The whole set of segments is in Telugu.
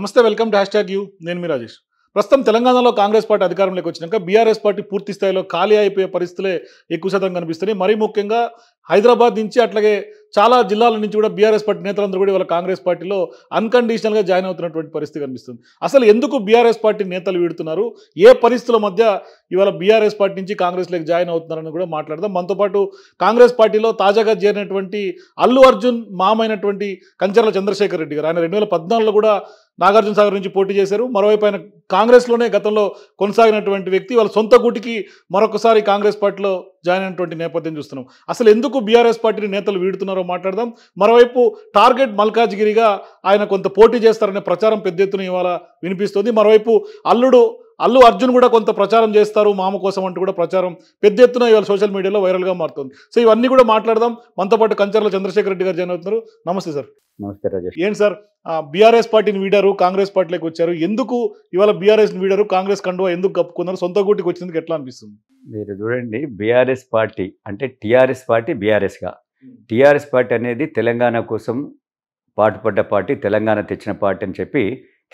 నమస్తే, వెల్కమ్ టు #యూ. నేను మీ రాజేష్. ప్రస్తుతం తెలంగాణలో కాంగ్రెస్ పార్టీ అధికారంలోకి వచ్చినాక బీఆర్ఎస్ పార్టీ పూర్తి స్థాయిలో ఖాళీ అయిపోయే పరిస్థితులే ఎక్కువ శాతం కనిపిస్తున్నాయి. మరీ ముఖ్యంగా హైదరాబాద్ నుంచి అట్లాగే చాలా జిల్లాల నుంచి కూడా బీఆర్ఎస్ పార్టీ నేతలందరూ కూడా ఇవాళ కాంగ్రెస్ పార్టీలో అన్కండిషనల్గా జాయిన్ అవుతున్నటువంటి పరిస్థితి కనిపిస్తుంది. అసలు ఎందుకు బీఆర్ఎస్ పార్టీ నేతలు వీడుతున్నారు, ఏ పరిస్థితుల మధ్య ఇవాళ బీఆర్ఎస్ పార్టీ నుంచి కాంగ్రెస్లోకి జాయిన్ అవుతున్నారని కూడా మాట్లాడదాం. మనతో పాటు కాంగ్రెస్ పార్టీలో తాజాగా చేరినటువంటి అల్లు అర్జున్ మామైనటువంటి కంచర్ల చంద్రశేఖర్ రెడ్డి గారు, ఆయన 2014లో కూడా నాగార్జున సాగర్ నుంచి పోటీ చేశారు. మరోవైపు ఆయన కాంగ్రెస్లోనే గతంలో కొనసాగినటువంటి వ్యక్తి. వాళ్ళ సొంత గూటికి మరొకసారి కాంగ్రెస్ పార్టీలో జాయిన్ అయినటువంటి నేపథ్యం చూస్తున్నాం. అసలు ఎందుకు బీఆర్ఎస్ పార్టీని నేతలు వీడుతున్నారో మాట్లాడదాం. మరోవైపు టార్గెట్ మల్కాజ్గిరిగా ఆయన కొంత పోటీ చేస్తారనే ప్రచారం పెద్ద ఎత్తున ఇవాళ వినిపిస్తుంది. మరోవైపు అల్లు అర్జున్ కూడా కొంత ప్రచారం చేస్తారు మామ కోసం అంటూ కూడా ప్రచారం పెద్ద ఎత్తున ఇవాళ సోషల్ మీడియాలో వైరల్గా మారుతుంది. సో ఇవన్నీ కూడా మాట్లాడదాం. మనతో పాటు కంచర్ల చంద్రశేఖర్ రెడ్డి గారు జాయిన్ అవుతున్నారు. నమస్తే సార్. నమస్తే రాజేష్. ఏంటి సార్, బీఆర్ఎస్ పార్టీని వీడారు, కాంగ్రెస్ పార్టీలోకి వచ్చారు, ఎందుకు ఇవాళ బీఆర్ఎస్ని వీడారు, కాంగ్రెస్ కండువా ఎందుకు కప్పుకున్నారు, సొంత గూటికి వచ్చినందుకు ఎట్లా అనిపిస్తుంది? మీరు చూడండి, బీఆర్ఎస్ పార్టీ అంటే టీఆర్ఎస్ పార్టీ బీఆర్ఎస్గా. టీఆర్ఎస్ పార్టీ అనేది తెలంగాణ కోసం పాటుపడ్డ పార్టీ, తెలంగాణ తెచ్చిన పార్టీ అని చెప్పి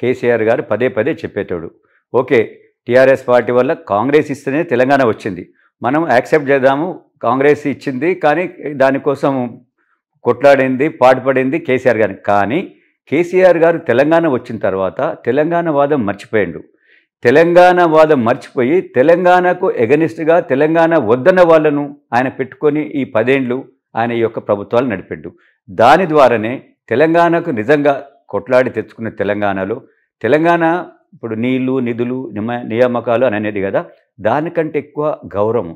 కేసీఆర్ గారు పదే పదే చెప్పేటోడు. ఓకే, టీఆర్ఎస్ పార్టీ వల్ల కాంగ్రెస్ ఇస్తేనే తెలంగాణ వచ్చింది, మనం యాక్సెప్ట్ చేద్దాము, కాంగ్రెస్ ఇచ్చింది కానీ దానికోసం కొట్లాడింది పాటుపడింది కేసీఆర్ గారు. కానీ కేసీఆర్ గారు తెలంగాణ వచ్చిన తర్వాత తెలంగాణ వాదం మర్చిపోయాడు. తెలంగాణ వాదం మర్చిపోయి తెలంగాణకు ఎగనిస్ట్గా తెలంగాణ వద్దన్న వాళ్ళను ఆయన పెట్టుకొని ఈ 10 ఏళ్ళు ఆయన ఈ యొక్క ప్రభుత్వాలు నడిపాడు. దాని ద్వారానే తెలంగాణకు నిజంగా కొట్లాడి తెచ్చుకున్న తెలంగాణలో తెలంగాణ ఇప్పుడు నీళ్లు నిధులు నియామకాలు అని అనేది కదా, దానికంటే ఎక్కువ గౌరవం,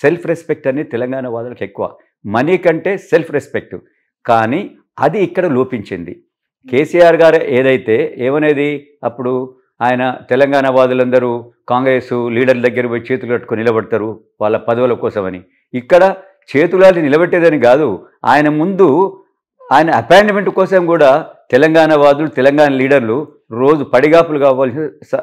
సెల్ఫ్ రెస్పెక్ట్ అనేది తెలంగాణ వాదులకు ఎక్కువ. మనీ కంటే సెల్ఫ్ రెస్పెక్ట్. కానీ అది ఇక్కడ లోపించింది. కేసీఆర్ గారు ఏదైతే ఏమనేది, అప్పుడు ఆయన తెలంగాణ వాదులందరూ కాంగ్రెస్ లీడర్ల దగ్గర పోయి చేతులు కట్టుకొని నిలబడతారు వాళ్ళ పదవుల కోసమని. ఇక్కడ చేతులాది నిలబెట్టేదని కాదు, ఆయన ముందు ఆయన అపాయింట్మెంట్ కోసం కూడా తెలంగాణ వాదులు తెలంగాణ లీడర్లు రోజు పడిగాపులు కావాల్సిన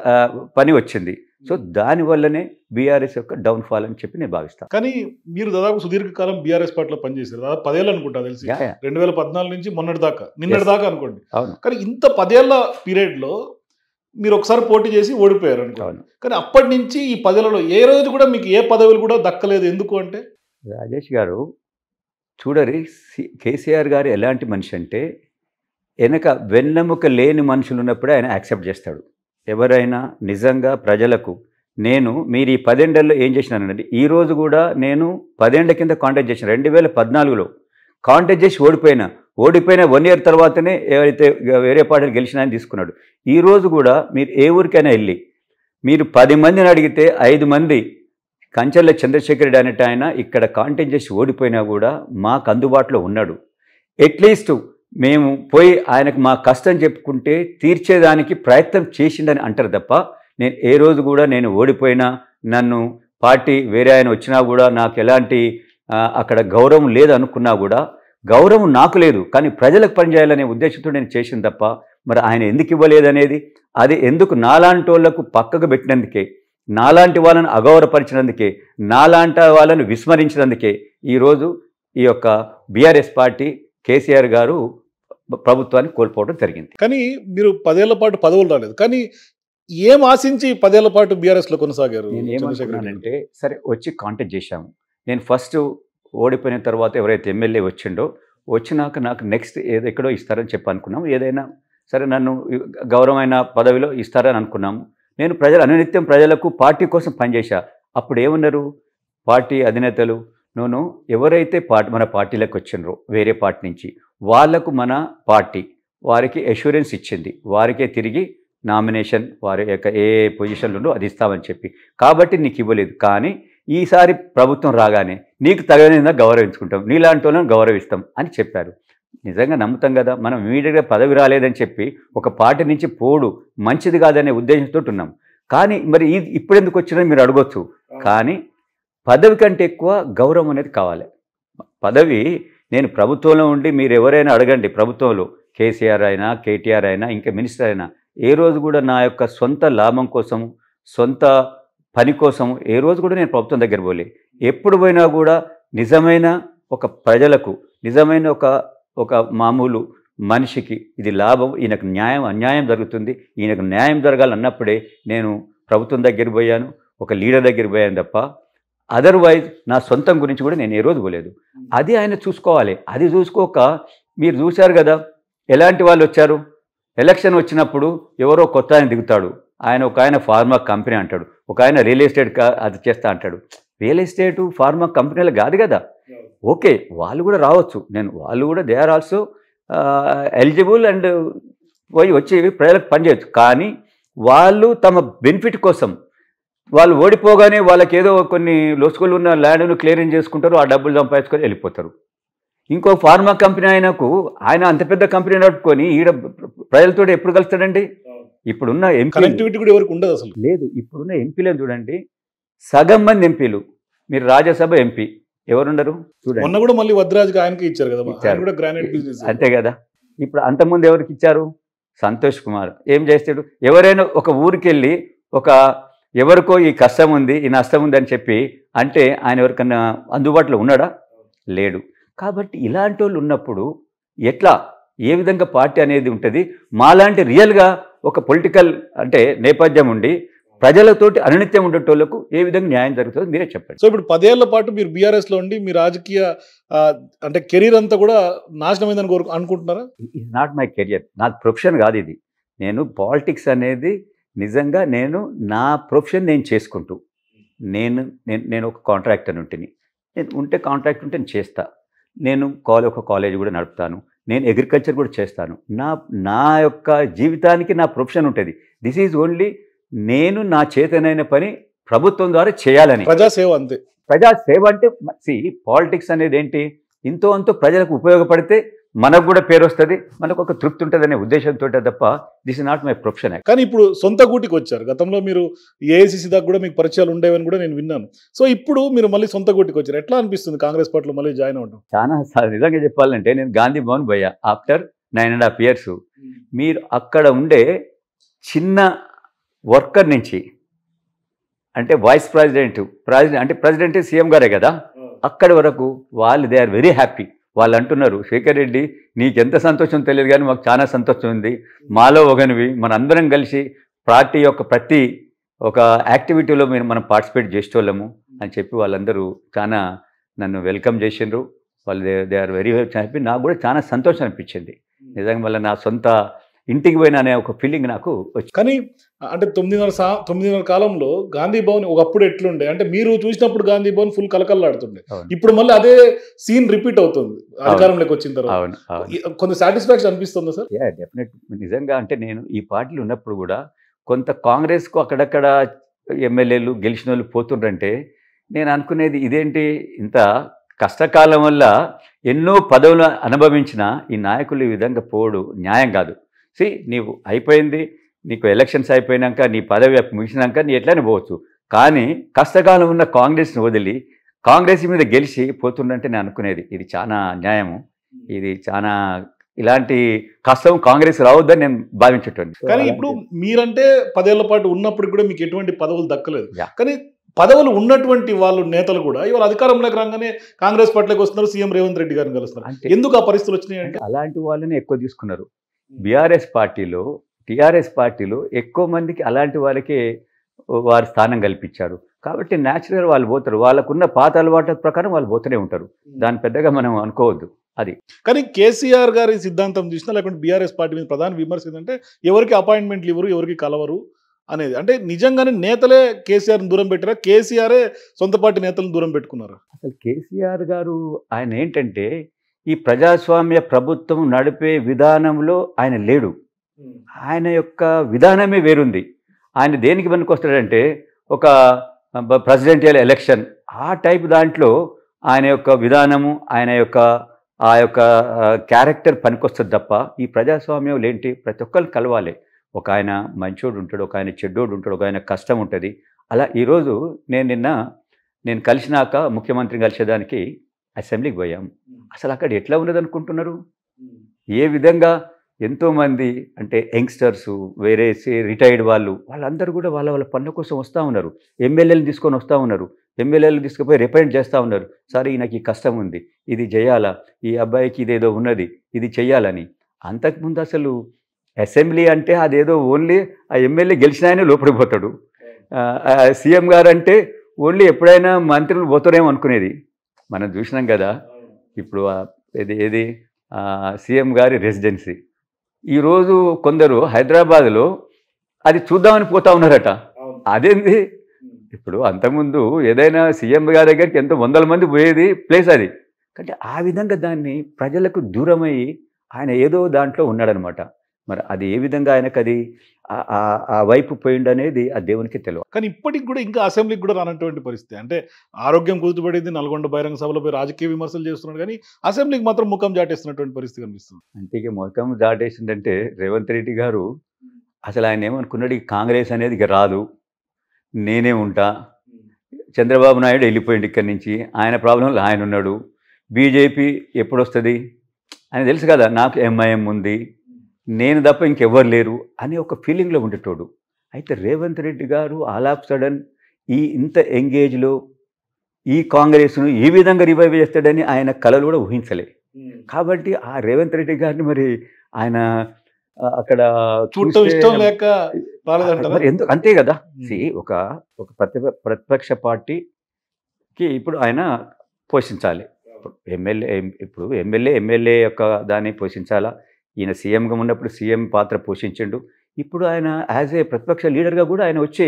పని వచ్చింది. సో దానివల్లనే బీఆర్ఎస్ యొక్క డౌన్ఫాల్ అని చెప్పి నేను భావిస్తాను. కానీ మీరు దాదాపు సుదీర్ఘకాలం బీఆర్ఎస్ పార్టీలో పనిచేశారు, దాదాపు 10 ఏళ్ళు అనుకుంటా తెలిసి, 2014 నుంచి నిన్నటి దాకా అనుకోండి. కానీ ఇంత 10 ఏళ్ల పీరియడ్లో మీరు ఒకసారి పోటీ చేసి ఓడిపోయారు అనుకోండి. కానీ అప్పటి నుంచి ఈ 10 ఏళ్లలో ఏ రోజు కూడా మీకు ఏ పదవులు కూడా దక్కలేదు. ఎందుకు అంటే రాజేష్ గారు చూడరి, కేసీఆర్ గారు ఎలాంటి మనిషి అంటే వెనక వెన్నెముక లేని మనుషులు ఉన్నప్పుడే ఆయన యాక్సెప్ట్ చేస్తాడు. ఎవరైనా నిజంగా ప్రజలకు మీరు ఈ 10 ఏళ్లలో ఏం చేసినానండి, ఈరోజు కూడా నేను 10 ఏళ్ల కింద కాంటాక్ట్ చేసిన 2014లో కాంటాక్ట్ చేసి ఓడిపోయిన 1 ఇయర్ తర్వాతనే ఎవరైతే వేరే పార్టీలు గెలిచినా తీసుకున్నాడు. ఈరోజు కూడా మీరు ఏ ఊరికైనా వెళ్ళి మీరు 10 మందిని అడిగితే 5 మంది కంచర్ల చంద్రశేఖర్ రెడ్డి అనేట ఆయన ఇక్కడ కాంటాక్ట్ చేసి ఓడిపోయినా కూడా మాకు అందుబాటులో ఉన్నాడు. అట్లీస్ట్ మేము పోయి ఆయనకు మా కష్టం చెప్పుకుంటే తీర్చేదానికి ప్రయత్నం చేసిండని అంటారు తప్ప, నేను ఏ రోజు కూడా నేను ఓడిపోయినా నన్ను పార్టీ వేరే ఆయన వచ్చినా కూడా నాకు ఎలాంటి అక్కడ గౌరవం లేదు అనుకున్నా కూడా, గౌరవం నాకు లేదు కానీ ప్రజలకు పనిచేయాలనే ఉద్దేశంతో నేను చేసింది తప్ప, మరి ఆయన ఎందుకు ఇవ్వలేదనేది, అది ఎందుకు నాలాంటి వాళ్ళకు పక్కకు పెట్టినందుకే, నాలాంటి వాళ్ళను అగౌరవపరిచినందుకే, నాలాంటి వాళ్ళను విస్మరించినందుకే ఈరోజు ఈ యొక్క బీఆర్ఎస్ పార్టీ కేసీఆర్ గారు ప్రభుత్వాన్ని కోల్పోవడం జరిగింది. కానీ మీరు 10 ఏళ్ల పాటు పదవులు రాలేదు, కానీ ఏం ఆశించి 10 ఏళ్ల పాటు బీఆర్ఎస్లో కొనసాగారు? నేను ఏమనుకున్నానంటే, సరే వచ్చి కాంటాక్ట్ చేశాము. నేను ఫస్ట్ ఓడిపోయిన తర్వాత ఎవరైతే ఎమ్మెల్యే వచ్చినాక నాకు నెక్స్ట్ ఎక్కడో ఇస్తారని చెప్పి అనుకున్నాము. ఏదైనా సరే నన్ను గౌరవమైన పదవిలో ఇస్తారని అనుకున్నాము. నేను అనునిత్యం ప్రజలకు పార్టీ కోసం పనిచేశా. అప్పుడు ఏమన్నారు పార్టీ అధినేతలు, ఎవరైతే మన పార్టీలకు వచ్చిండ్రో వేరే పార్టీ నుంచి వాళ్లకు మన పార్టీ వారికి అష్యూరెన్స్ ఇచ్చింది, వారికే తిరిగి నామినేషన్ వారి యొక్క ఏ పొజిషన్లు ఉందో అది ఇస్తామని చెప్పి, కాబట్టి నీకు ఇవ్వలేదు. కానీ ఈసారి ప్రభుత్వం రాగానే నీకు తగిన గౌరవించుకుంటాం, నీలాంటి వాళ్ళని గౌరవిస్తాం అని చెప్పారు. నిజంగా నమ్ముతాం కదా. మనం ఇమీడియట్గా పదవి రాలేదని చెప్పి ఒక పార్టీ నుంచి పోడు మంచిది కాదనే ఉద్దేశంతో ఉన్నాం. కానీ మరి ఇప్పుడెందుకు వచ్చినా మీరు అడగొచ్చు. కానీ పదవి కంటే ఎక్కువ గౌరవం అనేది కావాలి. పదవి నేను ప్రభుత్వంలో ఉండి మీరు ఎవరైనా అడగండి, ప్రభుత్వంలో కేసీఆర్ అయినా కేటీఆర్ అయినా ఇంకా మినిస్టర్ అయినా ఏ రోజు కూడా నా యొక్క సొంత లాభం కోసము సొంత పని కోసము ఏ రోజు కూడా నేను ప్రభుత్వం దగ్గర పోలే. ఎప్పుడు పోయినా కూడా నిజమైన ఒక ప్రజలకు నిజమైన ఒక మామూలు మనిషికి ఇది లాభం, ఈయనకు న్యాయం అన్యాయం జరుగుతుంది, ఈయనకు న్యాయం జరగాలన్నప్పుడే నేను ప్రభుత్వం దగ్గరికి పోయాను, ఒక లీడర్ దగ్గరికి పోయాను తప్ప అదర్వైజ్ నా సొంతం గురించి కూడా నేను ఏ రోజు పోలేదు. అది ఆయన చూసుకోవాలి. అది చూసుకోక మీరు చూశారు కదా ఎలాంటి వాళ్ళు వచ్చారు. ఎలక్షన్ వచ్చినప్పుడు ఎవరో కొత్త ఆయన దిగుతాడు, ఒక ఆయన ఫార్మా కంపెనీ అంటాడు, ఒక ఆయన రియల్ ఎస్టేట్ అది చేస్తా అంటాడు. రియల్ ఎస్టేటు ఫార్మా కంపెనీలు కాదు కదా. ఓకే, వాళ్ళు కూడా రావచ్చు, వాళ్ళు కూడా they are also eligible and వచ్చి ప్రజలకు పనిచేయచ్చు. కానీ వాళ్ళు తమ బెనిఫిట్ కోసం వాళ్ళు ఓడిపోగానే వాళ్ళకి ఏదో కొన్ని లోసుకొని ఉన్న ల్యాండ్ను క్లియరింగ్ చేసుకుంటారు, ఆ డబ్బులు సంపాదించుకొని వెళ్ళిపోతారు. ఇంకో ఫార్మా కంపెనీ ఆయన అంత పెద్ద కంపెనీ నడుపుకొని ఈడ ప్రజలతో ఎప్పుడు కలుస్తాడండి? ఇప్పుడున్న కనెక్టివిటీ కూడా ఎవరికి ఉండదు అసలు. లేదు. ఇప్పుడున్న ఎంపీలను చూడండి, సగం మంది ఎంపీలు, మీరు రాజ్యసభ ఎంపీ ఎవరున్నారు చూడండి. మొన్న కూడా మళ్ళీ వద్రాజ్కి ఆయనకి ఇచ్చారు కదా, కూడా గ్రానైట్ బిజినెస్ అంతే కదా. ఇప్పుడు అంతకుముందు ఎవరికి ఇచ్చారు? సంతోష్ కుమార్. ఏం చేస్తాడు? ఎవరైనా ఒక ఊరికి వెళ్ళి ఎవరికో ఈ కష్టం ఉంది, ఈ నష్టం ఉంది అని చెప్పి అంటే ఆయన ఎవరికన్నా అందుబాటులో ఉన్నాడా? లేడు. కాబట్టి ఇలాంటి వాళ్ళు ఉన్నప్పుడు ఎట్లా, ఏ విధంగా పార్టీ అనేది ఉంటుంది? మాలాంటి రియల్గా ఒక పొలిటికల్ నేపథ్యం ఉండి ప్రజలతోటి అనునిత్యం ఉండేటోళ్లకు ఏ విధంగా న్యాయం జరుగుతుందో మీరే చెప్పండి. సో ఇప్పుడు 10 ఏళ్ల పాటు మీరు బీఆర్ఎస్లో ఉండి మీ రాజకీయ కెరీర్ అంతా కూడా నాశనమైందని అనుకుంటున్నారా? ఇట్స్ నాట్ మై కెరియర్, నా ప్రొఫెషన్ కాదు ఇది. నేను పాలిటిక్స్ అనేది నిజంగా నా ప్రొఫెషన్ నేను చేసుకుంటూ నేను ఒక కాంట్రాక్టర్ ఉంటుంది, నేను ఉంటే కాంట్రాక్ట్ ఉంటే నేను చేస్తా. నేను ఒక కాలేజ్ కూడా నడుపుతాను, నేను అగ్రికల్చర్ కూడా చేస్తాను. నా యొక్క జీవితానికి నా ప్రొఫెషన్ ఉంటుంది. దిస్ ఈజ్ ఓన్లీ నా చేతనైన పని ప్రభుత్వం ద్వారా చేయాలని. ప్రజాసేవ అంతే. ప్రజాసేవ అంటే పాలిటిక్స్ అనేది ఏంటి? ఇంతో అంతో ప్రజలకు ఉపయోగపడితే మనకు కూడా పేరు వస్తుంది, మనకు ఒక తృప్తి ఉంటుంది అనే ఉద్దేశంతో తప్ప this is not my profession. కానీ ఇప్పుడు సొంత గూటికి వచ్చారు. గతంలో మీరు ఏఐసిసి దాకా కూడా మీకు పరిచయాలు ఉండేవని కూడా నేను విన్నాను. సో ఇప్పుడు మీరు మళ్ళీ సొంత గూటికి వచ్చారు. ఎట్లా అనిపిస్తుంది కాంగ్రెస్ పార్టీలో మళ్ళీ జాయిన్ అవ్వడం? చాలా నిజంగా చెప్పాలంటే నేను గాంధీ భవన్ పోయా ఆఫ్టర్ 9.5 years. మీరు అక్కడ ఉండే చిన్న వర్కర్ నుంచి వైస్ ప్రెసిడెంట్ అంటే ప్రెసిడెంట్ సీఎం గారే కదా, అక్కడి వరకు వాళ్ళు దే ఆర్ వెరీ హ్యాపీ. వాళ్ళు అంటున్నారు, శేఖర్ రెడ్డి నీకెంత సంతోషం తెలియదు కానీ మాకు చాలా సంతోషం ఉంది, మాలో ఒకనివి, మనందరం కలిసి పార్టీ యొక్క ప్రతి ఒక యాక్టివిటీలో మనం పార్టిసిపేట్ చేసేవాళ్ళము అని చెప్పి వాళ్ళందరూ చాలా నన్ను వెల్కమ్ చేసిండ్రు. వాళ్ళు దే ఆర్ వెరీ హ్యాపీ. నాకు కూడా చాలా సంతోషం అనిపించింది నిజంగా. మళ్ళీ నా సొంత ఇంటికి పోయిన అనే ఒక ఫీలింగ్ నాకు వచ్చింది. కానీ 9.5 కాలంలో గాంధీ భవన్ ఒకప్పుడు ఎట్లుండే మీరు చూసినప్పుడు గాంధీ భవన్ ఫుల్ కలకల్లాడుతుండే. ఇప్పుడు మళ్ళీ అదే సీన్ రిపీట్ అవుతుంది అధికారంలోకి వచ్చిన తర్వాత. కొంత సాటిస్ఫాక్షన్ అనిపిస్తుందా సార్? డెఫినెట్. నిజంగా నేను ఈ పార్టీలో ఉన్నప్పుడు కూడా కొంత కాంగ్రెస్కు అక్కడక్కడ ఎమ్మెల్యేలు గెలిచిన వాళ్ళు పోతుండ్రంటే నేను అనుకునేది ఇదేంటి, ఇంత కష్టకాలం వల్ల ఎన్నో పదవులు అనుభవించిన ఈ నాయకులు ఈ విధంగా పోవడం న్యాయం కాదు. నీవు అయిపోయింది, నీకు ఎలక్షన్స్ అయిపోయినాక నీ పదవి ముగిసినాక నీ ఎట్లనే పోవచ్చు, కానీ కష్టకాలం ఉన్న కాంగ్రెస్ని వదిలి కాంగ్రెస్ మీద గెలిచి పోతుండంటే నేను అనుకునేది ఇది చాలా అన్యాయము, ఇది చాలా ఇలాంటి కష్టం కాంగ్రెస్ రావద్దని నేను భావించేటండి. కానీ ఇప్పుడు మీరంటే 10 ఏళ్ల పాటు ఉన్నప్పుడు కూడా మీకు ఎటువంటి పదవులు దక్కలేదు. కానీ పదవులు ఉన్నటువంటి వాళ్ళు నేతలు కూడా ఇవాళ అధికారంలోకి రాగానే కాంగ్రెస్ పార్టీలోకి వస్తున్నారు, సీఎం రేవంత్ రెడ్డి గారిని కలుస్తున్నారు. ఎందుకు ఆ పరిస్థితులు వచ్చినాయి అంటే అలాంటి వాళ్ళని ఎక్కువ తీసుకున్నారు. బీఆర్ఎస్ పార్టీలో టీఆర్ఎస్ పార్టీలో ఎక్కువ మందికి అలాంటి వాళ్ళకే వారి స్థానం కల్పించారు. కాబట్టి న్యాచురల్ వాళ్ళు పోతారు, వాళ్ళకున్న పాత అలవాట్ల ప్రకారం వాళ్ళు పోతూనే ఉంటారు. దాన్ని పెద్దగా మనం అనుకోవద్దు. అది కానీ కేసీఆర్ గారి సిద్ధాంతం చూసినా లేకుంటే బీఆర్ఎస్ పార్టీ మీద ప్రధాన విమర్శ ఏంటంటే ఎవరికి అపాయింట్మెంట్లు ఇవ్వరు, ఎవరికి కలవరు అనేది. నిజంగానే నేతలే కేసీఆర్ని దూరం పెట్టారా, కేసీఆరే సొంత పార్టీ నేతలను దూరం పెట్టుకున్నారా? అసలు కేసీఆర్ గారు ఆయన ఏంటంటే ఈ ప్రజాస్వామ్య ప్రభుత్వం నడిపే విధానంలో ఆయన లేడు. ఆయన యొక్క విధానమే వేరుంది. ఆయన దేనికి పనికొస్తాడంటే ఒక ప్రెసిడెంటియల్ ఎలక్షన్ ఆ టైప్ దాంట్లో ఆయన యొక్క విధానము, ఆయన యొక్క ఆ యొక్క క్యారెక్టర్ పనికొస్తుంది తప్ప ఈ ప్రజాస్వామ్యం ఏంటి, ప్రతి ఒక్కరు కలవాలి. ఒక ఆయన మంచోడు ఉంటాడు, ఒక ఆయన చెడ్డోడు ఉంటాడు, ఒక ఆయన కష్టం ఉంటుంది. అలా ఈరోజు నేను కలిసినాక ముఖ్యమంత్రిని కలిసేదానికి అసెంబ్లీకి పోయాం. అసలు అక్కడ ఎట్లా ఉన్నది అనుకుంటున్నారు? ఏ విధంగా ఎంతోమంది యంగ్స్టర్స్, వేరే రిటైర్డ్ వాళ్ళందరూ కూడా వాళ్ళ పనుల కోసం వస్తూ ఉన్నారు. ఎమ్మెల్యేలు తీసుకొని వస్తూ ఉన్నారు, ఎమ్మెల్యేలు తీసుకుపోయి రిప్రజెంట్ చేస్తూ ఉన్నారు. సరే ఈయనకి ఈ కష్టం ఉంది, ఇది చేయాలా, ఈ అబ్బాయికి ఇదేదో ఉన్నది, ఇది చెయ్యాలని. అంతకుముందు అసలు అసెంబ్లీ అంటే అదేదో ఓన్లీ ఆ ఎమ్మెల్యే గెలిచినాయనే లోపలికి పోతాడు. సీఎం గారు అంటే ఓన్లీ ఎప్పుడైనా మంత్రులు పోతారేమో అనుకునేది. మనం చూసినాం కదా ఇప్పుడు ఏది సీఎం గారి రెసిడెన్సీ. ఈరోజు కొందరు హైదరాబాద్లో అది చూద్దామని పోతా ఉన్నారట. అదేంది ఇప్పుడు అంతకుముందు ఏదైనా సీఎం గారి దగ్గరికి ఎంతో వందల మంది పోయేది ప్లేస్ అది. అంటే ఆ విధంగా దాన్ని ప్రజలకు దూరమయ్యి ఆయన ఏదో దాంట్లో ఉన్నాడనమాట. మరి అది ఏ విధంగా ఆయనకు అది ఆ వైపు పోయిండనేది ఆ దేవునికి తెలియదు. కానీ ఇప్పటికి కూడా ఇంకా అసెంబ్లీకి కూడా రానటువంటి పరిస్థితి. అంటే ఆరోగ్యం కుదుటపడింది, నల్గొండ బహిరంగ సభలపై రాజకీయ విమర్శలు చేస్తున్నాడు, కానీ అసెంబ్లీకి మాత్రం ముఖం చాటేస్తున్నటువంటి పరిస్థితి కనిపిస్తుంది. అంటే ఇక ముఖం చాటేసిందంటే రేవంత్ రెడ్డి గారు అసలు ఆయన ఏమనుకున్నాడు, ఈ కాంగ్రెస్ అనేది ఇక రాదు, నేనే ఉంటా, చంద్రబాబు నాయుడు వెళ్ళిపోయింది ఇక్కడి నుంచి, ఆయన ప్రాబ్లంలో ఆయన ఉన్నాడు, బీజేపీ ఎప్పుడు వస్తుంది అని తెలుసు కదా, నాకు ఎంఐఎం ఉంది, నేను తప్ప ఇంకెవ్వరు లేరు అనే ఒక ఫీలింగ్లో ఉండేటోడు. అయితే రేవంత్ రెడ్డి గారు ఆల్ ఆఫ్ సడన్ ఇంత ఎంగేజ్లో ఈ కాంగ్రెస్ను ఏ విధంగా రివైవ్ చేస్తాడని ఆయన కళలు కూడా ఊహించలే. కాబట్టి ఆ రేవంత్ రెడ్డి గారిని మరి ఆయన అక్కడ చూడటం ఇష్టం లేక మరి ఎందుకు అంతే కదా. ఒక ప్రతిపక్ష పార్టీకి ఇప్పుడు ఆయన పోషించాలి. ఇప్పుడు ఎమ్మెల్యే యొక్క దాన్ని పోషించాలా. ఈయన సీఎంగా ఉన్నప్పుడు సీఎం పాత్ర పోషించిండు. ఇప్పుడు ఆయన యాజ్ ఏ ప్రతిపక్ష లీడర్గా కూడా ఆయన వచ్చి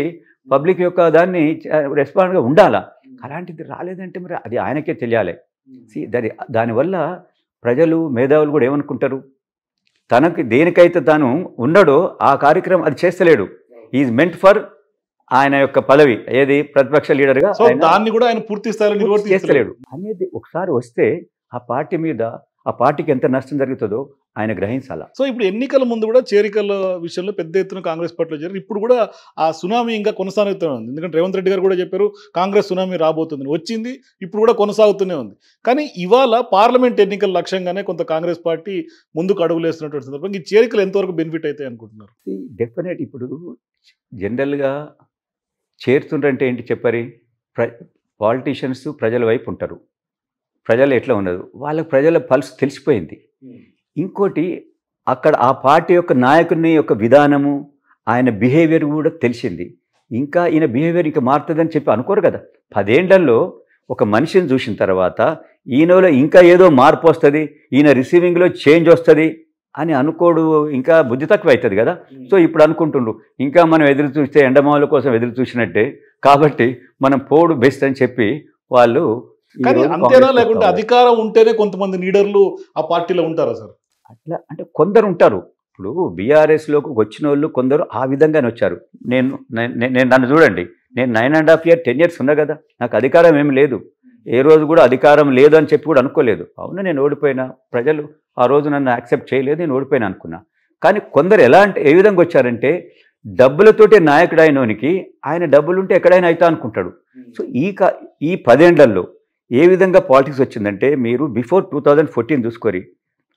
పబ్లిక్ యొక్క దాన్ని రెస్పాండ్గా ఉండాలా. అలాంటిది రాలేదంటే మరి అది ఆయనకే తెలియాలి. దానివల్ల ప్రజలు మేధావులు కూడా ఏమనుకుంటారు, తనకి దేనికైతే తాను ఉన్నాడో ఆ కార్యక్రమం అది చేస్తలేడు. ఈజ్ మెంట్ ఫర్ ఆయన యొక్క పదవి ఏది ప్రతిపక్ష లీడర్గా, దాన్ని కూడా ఆయన పూర్తి స్థాయిలో చేస్తలేడు అనేది ఒకసారి వస్తే ఆ పార్టీ మీద ఆ పార్టీకి ఎంత నష్టం జరుగుతుందో ఆయన గ్రహించాలా. సో ఇప్పుడు ఎన్నికల ముందు కూడా చేరికల విషయంలో పెద్ద ఎత్తున కాంగ్రెస్ పార్టీలో చేరారు. ఇప్పుడు కూడా ఆ సునామీ ఇంకా కొనసాగుతూనే ఉంది. ఎందుకంటే రేవంత్ రెడ్డి గారు కూడా చెప్పారు కాంగ్రెస్ సునామీ రాబోతుంది, వచ్చింది, ఇప్పుడు కూడా కొనసాగుతూనే ఉంది. కానీ ఇవాళ పార్లమెంట్ ఎన్నికల లక్ష్యంగానే కొంత కాంగ్రెస్ పార్టీ ముందుకు అడుగులేస్తున్నటువంటి సందర్భంగా ఈ చేరికలు ఎంతవరకు బెనిఫిట్ అవుతాయి అనుకుంటున్నారు? డెఫినెట్. ఇప్పుడు జనరల్గా చేరుతుండ్రంటే ఏంటి చెప్పరి, పాలిటీషియన్స్ ప్రజల వైపు ఉంటారు, ప్రజలు ఎట్లా ఉండదు, వాళ్ళకి ప్రజల పల్స్ తెలిసిపోయింది. ఇంకోటి అక్కడ ఆ పార్టీ యొక్క నాయకుని యొక్క విధానము, ఆయన బిహేవియర్ కూడా తెలిసింది. ఇంకా ఈయన బిహేవియర్ ఇంకా మారుతుందని చెప్పి అనుకోరు కదా. 10 ఏళ్లలో ఒక మనిషిని చూసిన తర్వాత ఈయనలో ఇంకా ఏదో మార్పు వస్తుంది, ఈయన రిసీవింగ్లో చేంజ్ వస్తుంది అని అనుకోడు, ఇంకా బుద్ధి తక్కువ అవుతుంది కదా. సో ఇప్పుడు అనుకుంటుండ్రు ఇంకా మనం ఎదురు చూస్తే ఎండమావుల కోసం ఎదురు చూసినట్టే, కాబట్టి మనం పోడు బెస్ట్ అని చెప్పి వాళ్ళు. కానీ అంతేనా, లేకుంటే అధికారం ఉంటేనే కొంతమంది లీడర్లు ఆ పార్టీలో ఉంటారా సార్? అట్లా అంటే కొందరు ఉంటారు. ఇప్పుడు బీఆర్ఎస్లోకి వచ్చిన వాళ్ళు కొందరు ఆ విధంగానే వచ్చారు. నన్ను చూడండి, నేను 9.5 years 10 years ఉన్నా కదా, నాకు అధికారం ఏమి లేదు, ఏ రోజు కూడా అధికారం లేదు అని చెప్పి కూడా అనుకోలేదు. అవును నేను ఓడిపోయినా, ప్రజలు ఆ రోజు నన్ను యాక్సెప్ట్ చేయలేదు, నేను ఓడిపోయినా అనుకున్నా. కానీ కొందరు ఎలా అంటే ఏ విధంగా వచ్చారంటే డబ్బులతోటే నాయకుడు అయినోనికి ఆయన డబ్బులుంటే ఎక్కడైనా అవుతా అనుకుంటాడు. సో ఈ 10 ఏళ్లలో ఏ విధంగా పాలిటిక్స్ వచ్చిందంటే, మీరు బిఫోర్ 2014 చూసుకోరి,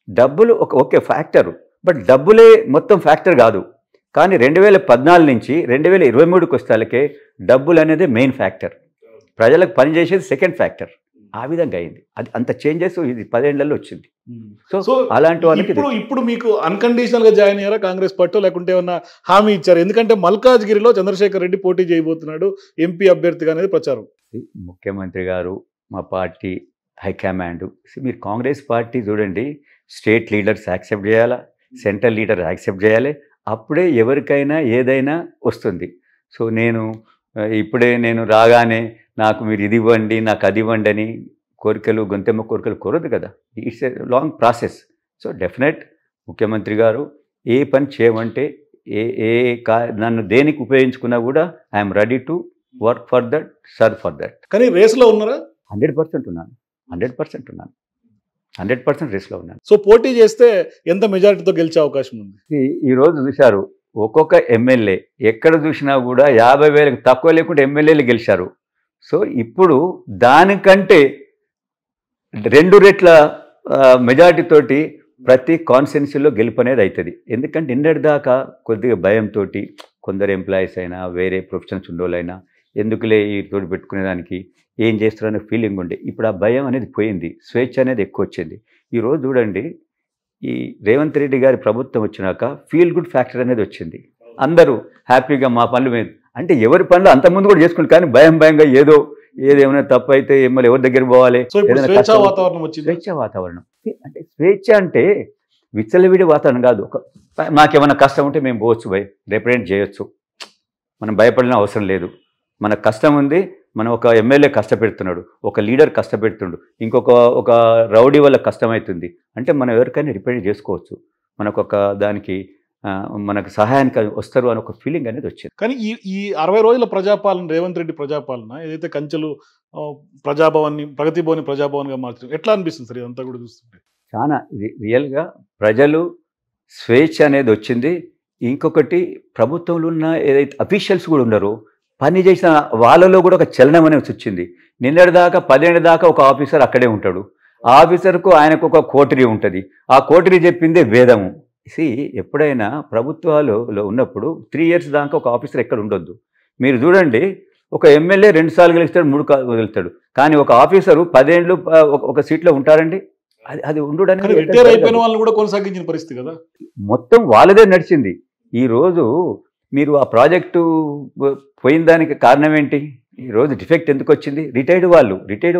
డబ్బులు ఓకే ఫ్యాక్టర్, బట్ డబ్బులే మొత్తం ఫ్యాక్టర్ కాదు. కానీ 2014 నుంచి 2023 వస్తాలకే డబ్బులు అనేది మెయిన్ ఫ్యాక్టర్, ప్రజలకు పనిచేసేది సెకండ్ ఫ్యాక్టర్. ఆ విధంగా అయింది. అది అంత చేంజెస్ ఇది 10 ఏళ్లలో వచ్చింది. సో అలాంటి వాళ్ళకి ఇప్పుడు మీకు అన్కండిషనల్గా జాయిన్ అయ్యారా కాంగ్రెస్ పార్టీ, లేకుంటే ఏమన్నా హామీ ఇచ్చారు? ఎందుకంటే మల్కాజ్గిరిలో చంద్రశేఖర్ రెడ్డి పోటీ చేయబోతున్నాడు ఎంపీ అభ్యర్థిగా అనేది ప్రచారం. ముఖ్యమంత్రి గారు, మా పార్టీ హైకమాండ్, మీరు కాంగ్రెస్ పార్టీ చూడండి, స్టేట్ లీడర్స్ యాక్సెప్ట్ చేయాలా, సెంట్రల్ లీడర్ యాక్సెప్ట్ చేయాలి, అప్పుడే ఎవరికైనా ఏదైనా వస్తుంది. సో ఇప్పుడే నేను రాగానే నాకు మీరు ఇది ఇవ్వండి, నాకు అది ఇవ్వండి అని కోరికలు, గొంతెమ్మ కోరికలు కోరదు కదా. It's a long process. So definite ముఖ్యమంత్రి గారు ఏ పని చేయమంటే నన్ను దేనికి ఉపయోగించుకున్నా కూడా I'm ready to work for that, serve for that. కానీ రేస్లో ఉన్నారా? 100% ఉన్నాను, 100% ఉన్నాను, 100% రేస్లో ఉన్నాను. సో పోటీ చేస్తే ఎంత మెజారిటీతో గెలిచే అవకాశం ఉంది? ఈరోజు చూశారు, ఒక్కొక్క ఎమ్మెల్యే ఎక్కడ చూసినా కూడా 50,000కు తక్కువ లేకుండా ఎమ్మెల్యేలు గెలిచారు. సో ఇప్పుడు దానికంటే 2 రెట్ల మెజారిటీతోటి ప్రతి కాన్స్టిట్యున్సీలో గెలుపు అనేది అవుతుంది. ఎందుకంటే నిన్నటిదాకా కొద్దిగా భయంతో కొందరు ఎంప్లాయీస్ అయినా వేరే ప్రొఫెషన్స్ ఉండోళ్ళైనా ఎందుకులే ఈ తోడు పెట్టుకునేదానికి ఏం చేస్తారనే ఫీలింగ్ ఉండే. ఇప్పుడు ఆ భయం అనేది పోయింది, స్వేచ్ఛ అనేది ఎక్కువ వచ్చింది. ఈరోజు చూడండి, ఈ రేవంత్ రెడ్డి గారి ప్రభుత్వం వచ్చినాక ఫీల్ గుడ్ ఫ్యాక్టర్ అనేది వచ్చింది. అందరూ హ్యాపీగా మా పనులు మీద అంటే ఎవరి పనులు అంతకుముందు కూడా చేసుకుంటారు, కానీ భయంగా ఏదేమైనా తప్పు అయితే మళ్ళీ ఎవరి దగ్గర పోవాలి, స్వేచ్ఛా వాతావరణం వచ్చింది. స్వేచ్ఛ వాతావరణం అంటే స్వేచ్ఛ అంటే విచ్చలవిడి వాతావరణం కాదు. మాకేమైనా కష్టం ఉంటే మేము పోవచ్చు, రిప్రజెంట్ చేయొచ్చు, మనం భయపడిన అవసరం లేదు. మన కష్టం ఉంది, మనం ఒక ఎమ్మెల్యే కష్టపెడుతున్నాడు, ఒక లీడర్ కష్టపెడుతుండు, ఒక రౌడీ వల్ల కష్టమవుతుంది అంటే మనం ఎవరికైనా రిప్రజెంట్ చేసుకోవచ్చు, మనకు ఒక దానికి మనకు సహాయానికి వస్తారు అని ఒక ఫీలింగ్ అనేది వచ్చింది. కానీ ఈ 60 రోజుల ప్రజాపాలన, రేవంత్ రెడ్డి ప్రజాపాలన ఏదైతే కంచెలు ప్రజాభవన్ని ప్రగతి భవన్ ప్రజాభవన్గా మార్చడం ఎట్లా అనిపిస్తుంది సార్ ఇదంతా కూడా చూస్తుంటే? చాలా ఇది రియల్గా ప్రజలు స్వేచ్ఛ అనేది వచ్చింది. ఇంకొకటి ప్రభుత్వంలో ఉన్న ఏదైతే అఫీషియల్స్ కూడా ఉన్నారో పని చేసిన వాళ్ళలో కూడా ఒక చలనం అనేది వచ్చింది. నిన్నటి దాకా 10 ఏళ్ళ దాకా ఒక ఆఫీసర్ అక్కడే ఉంటాడు, ఆ ఆఫీసర్కు ఆయనకు ఒక కోటరీ ఉంటుంది, ఆ కోటరీ చెప్పిందే వేదము. ఎప్పుడైనా ప్రభుత్వాలలో ఉన్నప్పుడు 3 ఇయర్స్ దాకా ఒక ఆఫీసర్ ఎక్కడ ఉండొద్దు. మీరు చూడండి, ఒక ఎమ్మెల్యే 2 సార్లు గెలుస్తాడు, 3 వదులుతాడు, కానీ ఒక ఆఫీసరు 10 ఏళ్ళు ఒక సీట్లో ఉంటారండి. అది ఉండడానికి రిటైర్ అయిపోయిన వాళ్ళని కూడా కొనసాగించిన పరిస్థితి కదా, మొత్తం వాళ్ళదే నడిచింది. ఈరోజు మీరు ఆ ప్రాజెక్టు పోయిన దానికి కారణం ఏంటి? ఈరోజు డిఫెక్ట్ ఎందుకు వచ్చింది? రిటైర్డ్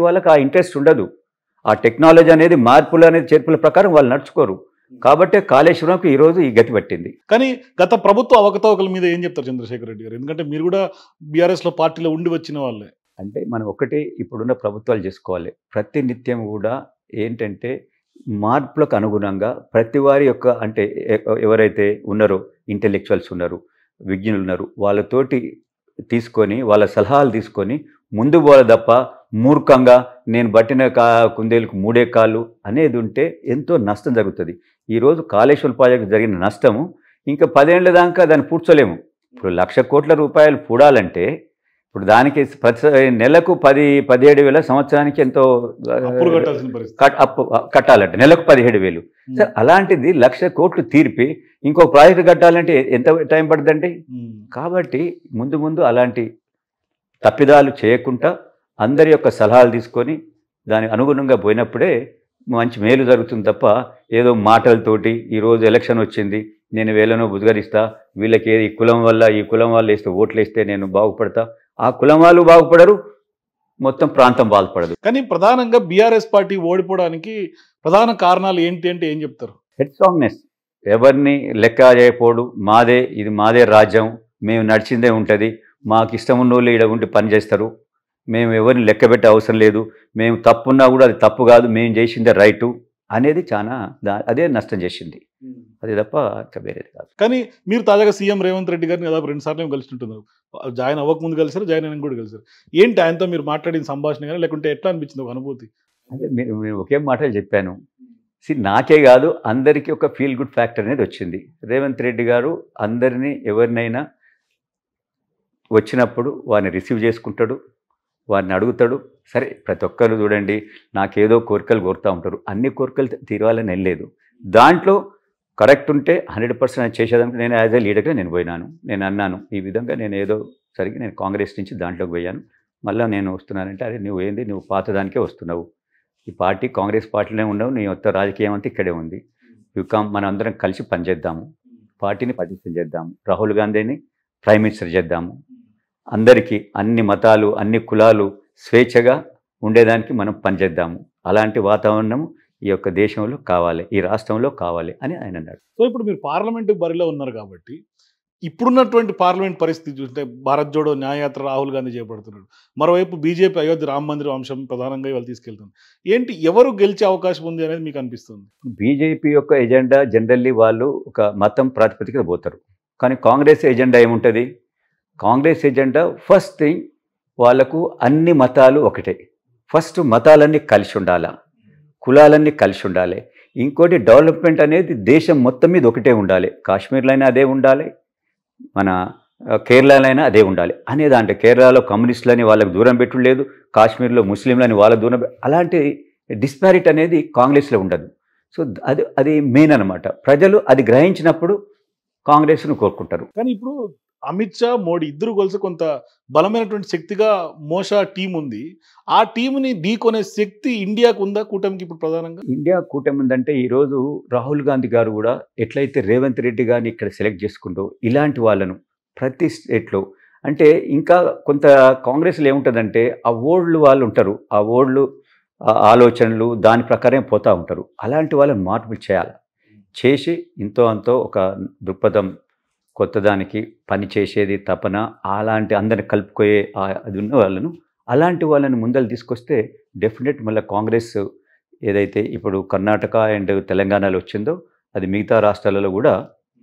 వాళ్ళకి ఆ ఇంట్రెస్ట్ ఉండదు, ఆ టెక్నాలజీ అనేది మార్పులు అనేది చేర్పుల ప్రకారం వాళ్ళు నడుచుకోరు. కాబట్టి కాళేశ్వరంకి ఈరోజు ఈ గతి పట్టింది. కానీ గత ప్రభుత్వ అవకతవకల మీద ఏం చెప్తారు చంద్రశేఖర్ రెడ్డి గారు? ఎందుకంటే మీరు కూడా బీఆర్ఎస్లో పార్టీలో ఉండి వచ్చిన వాళ్ళే. అంటే మనం ఒకటి ఇప్పుడున్న ప్రభుత్వాలు చేసుకోవాలి, ప్రతి నిత్యం కూడా ఏంటంటే మార్పులకు అనుగుణంగా ప్రతి వారి యొక్క అంటే ఎవరైతే ఉన్నారో ఇంటెలెక్చువల్స్ ఉన్నారు, విజ్ఞులు ఉన్నారు, వాళ్ళతోటి తీసుకొని వాళ్ళ సలహాలు తీసుకొని ముందు పోవాలి తప్ప మూర్ఖంగా నేను బట్టిన కుందేలకు 3 కాళ్ళు అనేది ఉంటే ఎంతో నష్టం జరుగుతుంది. ఈరోజు కాళేశ్వరం ప్రాజెక్టు జరిగిన నష్టము ఇంకా 10 ఏళ్ల దాకా దాన్ని పూడ్చలేము. ఇప్పుడు 1,00,000 కోట్ల రూపాయలు పూడాలంటే ఇప్పుడు దానికి నెలకు 17,000 సంవత్సరానికి ఎంతో కట్టాలంటే నెలకు 17,000. సార్ అలాంటిది 1,00,000 కోట్లు తీర్పి ఇంకో ప్రాజెక్టు కట్టాలంటే ఎంత టైం పడుతుందండి? కాబట్టి ముందు అలాంటి తప్పిదాలు చేయకుండా అందరి యొక్క సలహాలు తీసుకొని దానికి అనుగుణంగా పోయినప్పుడే మంచి మేలు జరుగుతుంది తప్ప ఏదో మాటలతోటి ఈరోజు ఎలక్షన్ వచ్చింది నేను వేలను బుజ్గరిస్తా, వీళ్ళకి ఈ కులం వాళ్ళు వేస్తే ఓట్లు వేస్తే నేను బాగుపడతా, ఆ కులం వాళ్ళు బాగుపడరు, మొత్తం ప్రాంతం బాగుపడదు. కానీ ప్రధానంగా బీఆర్ఎస్ పార్టీ ఓడిపోవడానికి ప్రధాన కారణాలు ఏంటి అంటే ఏం చెప్తారు? హెడ్ స్ట్రాంగ్నెస్, ఎవరిని లెక్క చేయకపోడు, ఇది మాదే రాజ్యం, మేము నడిచిందే ఉంటుంది, మాకు ఇష్టం ఉన్న వాళ్ళు ఇక్కడ ఉండి పని చేస్తారు, మేము ఎవరిని లెక్క పెట్టే అవసరం లేదు, మేము తప్పున్నా కూడా అది తప్పు కాదు, మేము చేసిందే రైటు అనేది చాలా అదే నష్టం చేసింది, అది తప్ప వేరేది కాదు. కానీ మీరు తాజాగా సీఎం రేవంత్ రెడ్డి గారిని దాదాపు 2 సార్లు కలిసినట్టున్నారు, జాయిన్ అవ్వకముందు కలిసారు, జాయిన్ అయిన కూడా కలిసారు. ఏంటి ఆయనతో మీరు మాట్లాడిన సంభాషణ కానీ లేకుంటే ఎట్లా అనిపించింది ఒక అనుభూతి? అంటే నేను ఒకే మాటలు చెప్పాను, నాకే కాదు అందరికీ ఒక ఫీల్ గుడ్ ఫ్యాక్టర్ అనేది వచ్చింది. రేవంత్ రెడ్డి గారు అందరినీ ఎవరినైనా వచ్చినప్పుడు వారిని రిసీవ్ చేసుకుంటాడు, వారిని అడుగుతాడు. సరే ప్రతి ఒక్కరు చూడండి నాకేదో కోరికలు కోరుతూ ఉంటారు, అన్ని కోరికలు తీరాలని వెళ్ళలేదు, దాంట్లో కరెక్ట్ ఉంటే 100% చేసేదానికి నేను యాజ్ ఏ లీడర్గా నేను పోయినాను. నేను అన్నాను ఈ విధంగా నేను ఏదో సరిగ్గా నేను కాంగ్రెస్ నుంచి దాంట్లోకి పోయాను, మళ్ళీ నేను వస్తున్నానంటే అరే నువ్వు పాతదానికే వస్తున్నావు, ఈ పార్టీ కాంగ్రెస్ పార్టీలోనే ఉండవు, నీ మొత్తం రాజకీయం అంతా ఇక్కడే ఉంది, మనం అందరం కలిసి పనిచేద్దాము, పార్టీని పటిష్టం చేద్దాము, రాహుల్ గాంధీని ప్రైమ్ మినిస్టర్ చేద్దాము, అందరికీ అన్ని మతాలు అన్ని కులాలు స్వేచ్ఛగా ఉండేదానికి మనం పనిచేద్దాము, అలాంటి వాతావరణం ఈ యొక్క దేశంలో కావాలి, ఈ రాష్ట్రంలో కావాలి అని ఆయన అన్నాడు. సో ఇప్పుడు మీరు పార్లమెంటు బరిలో ఉన్నారు కాబట్టి ఇప్పుడున్నటువంటి పార్లమెంట్ పరిస్థితి చూస్తే భారత్ జోడో న్యాయయాత్ర రాహుల్ గాంధీ చేపడుతున్నాడు, మరోవైపు బీజేపీ అయోధ్య రామ మందిరం అంశం ప్రధానంగా ఇవాళ తీసుకెళ్తుంది. ఏంటి ఎవరు గెలిచే అవకాశం ఉంది అనేది మీకు అనిపిస్తుంది? బీజేపీ యొక్క ఎజెండా జనరల్లీ వాళ్ళు ఒక మతం ప్రాతిపదికన పోతారు, కానీ కాంగ్రెస్ ఎజెండా ఏముంటుంది? కాంగ్రెస్ ఎజెండా ఫస్ట్ థింగ్ వాళ్ళకు అన్ని మతాలు ఒకటే, ఫస్ట్ మతాలన్నీ కలిసి ఉండాలా, కులాలన్నీ కలిసి ఉండాలి, ఇంకోటి డెవలప్మెంట్ అనేది దేశం మొత్తం మీద ఒకటే ఉండాలి, కాశ్మీర్లో అయినా అదే ఉండాలి, మన కేరళలో అయినా అదే ఉండాలి అనేది. అంటే కేరళలో కమ్యూనిస్టులని వాళ్ళకు దూరం పెట్టులేదు, కాశ్మీర్లో ముస్లింలని వాళ్ళ దూరం, అలాంటి డిస్పారిటీ అనేది కాంగ్రెస్లో ఉండదు. సో అది మెయిన్ అనమాట. ప్రజలు అది గ్రహించినప్పుడు కాంగ్రెస్ను కోరుకుంటారు. కానీ ఇప్పుడు అమిత్ షా, మోడీ ఇద్దరు కలిసి కొంత బలమైనటువంటి శక్తిగా మోషా టీం ఉంది. ఆ టీంని ఢీకొనే శక్తి ఇండియాకు ఉందా కూటమికి ఇప్పుడు ప్రధానంగా? ఇండియా కూటమి ఉందంటే ఈరోజు రాహుల్ గాంధీ గారు కూడా ఎట్లయితే రేవంత్ రెడ్డి గారిని ఇక్కడ సెలెక్ట్ చేసుకుంటూ ఇలాంటి వాళ్ళను ప్రతి స్టేట్లో అంటే ఇంకా కొంత కాంగ్రెస్లో ఏముంటుందంటే ఆ ఓల్డ్ వాళ్ళు ఉంటారు, ఆ ఓల్డ్ ఆలోచనలు దాని ప్రకారం పోతూ ఉంటారు. అలాంటి వాళ్ళని మార్పులు చేయాలి, చేసి ఇంతో అంతో ఒక దృక్పథం కొత్తదానికి పని చేసేది తపన అలాంటి అందరిని కలుపుకోయే అది ఉన్న వాళ్ళను అలాంటి వాళ్ళని ముందలు తీసుకొస్తే డెఫినెట్ మళ్ళీ కాంగ్రెస్ ఏదైతే ఇప్పుడు కర్ణాటక అండ్ తెలంగాణలో వచ్చిందో అది మిగతా రాష్ట్రాలలో కూడా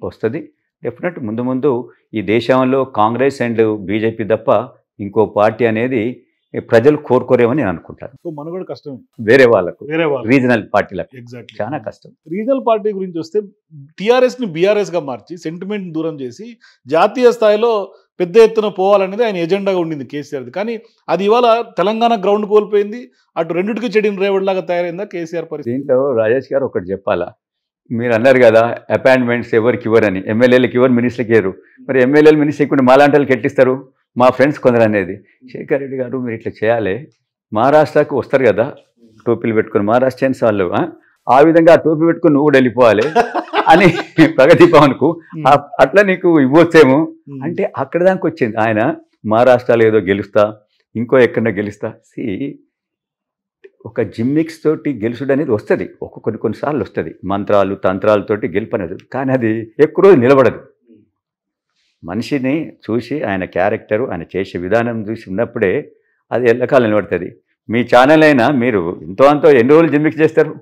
వస్తుంది. డెఫినెట్ ముందు ముందు ఈ దేశంలో కాంగ్రెస్ అండ్ బీజేపీ తప్ప ఇంకో పార్టీ అనేది ప్రజలు కోరుకోరేమని నేను అనుకుంటాను. సో మనుగడ కష్టం వేరే వాళ్ళకు, వేరే వాళ్ళు రీజనల్ పార్టీలకు ఎగ్జాక్ట్లీ చాలా కష్టం. రీజనల్ పార్టీ గురించి వస్తే టీఆర్ఎస్ ని బీఆర్ఎస్ గా మార్చి సెంటిమెంట్ దూరం చేసి జాతీయ స్థాయిలో పెద్ద ఎత్తున పోవాలనేది ఆయన ఎజెండాగా ఉండింది కేసీఆర్ది. కానీ అది ఇవాళ తెలంగాణ గ్రౌండ్ కోల్పోయింది, అటు రెండింటికి చెడిన రేవడ్ లాగా తయారైందా కేసీఆర్ పరిస్థితి? దీంట్లో రాజేష్ గారు ఒకటి చెప్పాలా, మీరు అన్నారు కదా అపాయింట్మెంట్స్ ఎవరికి ఇవ్వరని, ఎమ్మెల్యేలకు ఇవ్వరు, మినిస్టర్కి ఇవ్వరు. మరి ఎమ్మెల్యేలు మినిస్టర్ ఇప్పుడు మాలాంటి వాళ్ళకి ఎట్టిస్తారు? మా ఫ్రెండ్స్ కొందరు అనేది శేఖర్ రెడ్డి గారు మీరు ఇట్లా చేయాలి, మహారాష్ట్రకు వస్తారు కదా టోపీలు పెట్టుకుని మహారాష్ట్రియన్స్ వాళ్ళు, ఆ విధంగా ఆ టోపీ పెట్టుకుని నువ్వు కూడా వెళ్ళిపోవాలి అని ప్రగతి భవన్కు అట్లా నీకు ఇవ్వచ్చేమో అంటే అక్కడ దానికి వచ్చింది. ఆయన మహారాష్ట్రలో ఏదో గెలుస్తా, ఇంకో ఎక్కడో గెలుస్తా. ఒక జిమ్మిక్స్ తోటి గెలుసుడు అనేది వస్తుంది, కొన్నిసార్లు వస్తుంది, మంత్రాలు తంత్రాలతోటి గెలుపు అనేది, కానీ అది ఎక్కువ రోజు నిలబడదు. మనిషిని చూసి ఆయన క్యారెక్టరు ఆయన చేసే విధానం చూసి ఉన్నప్పుడే అది ఎల్లకాలం నిలబడుతుంది. మీ ఛానల్ అయినా మీరు ఎంతో అంతో ఎన్ని రోజులు జిమ్మిక్స్ చేస్తారు?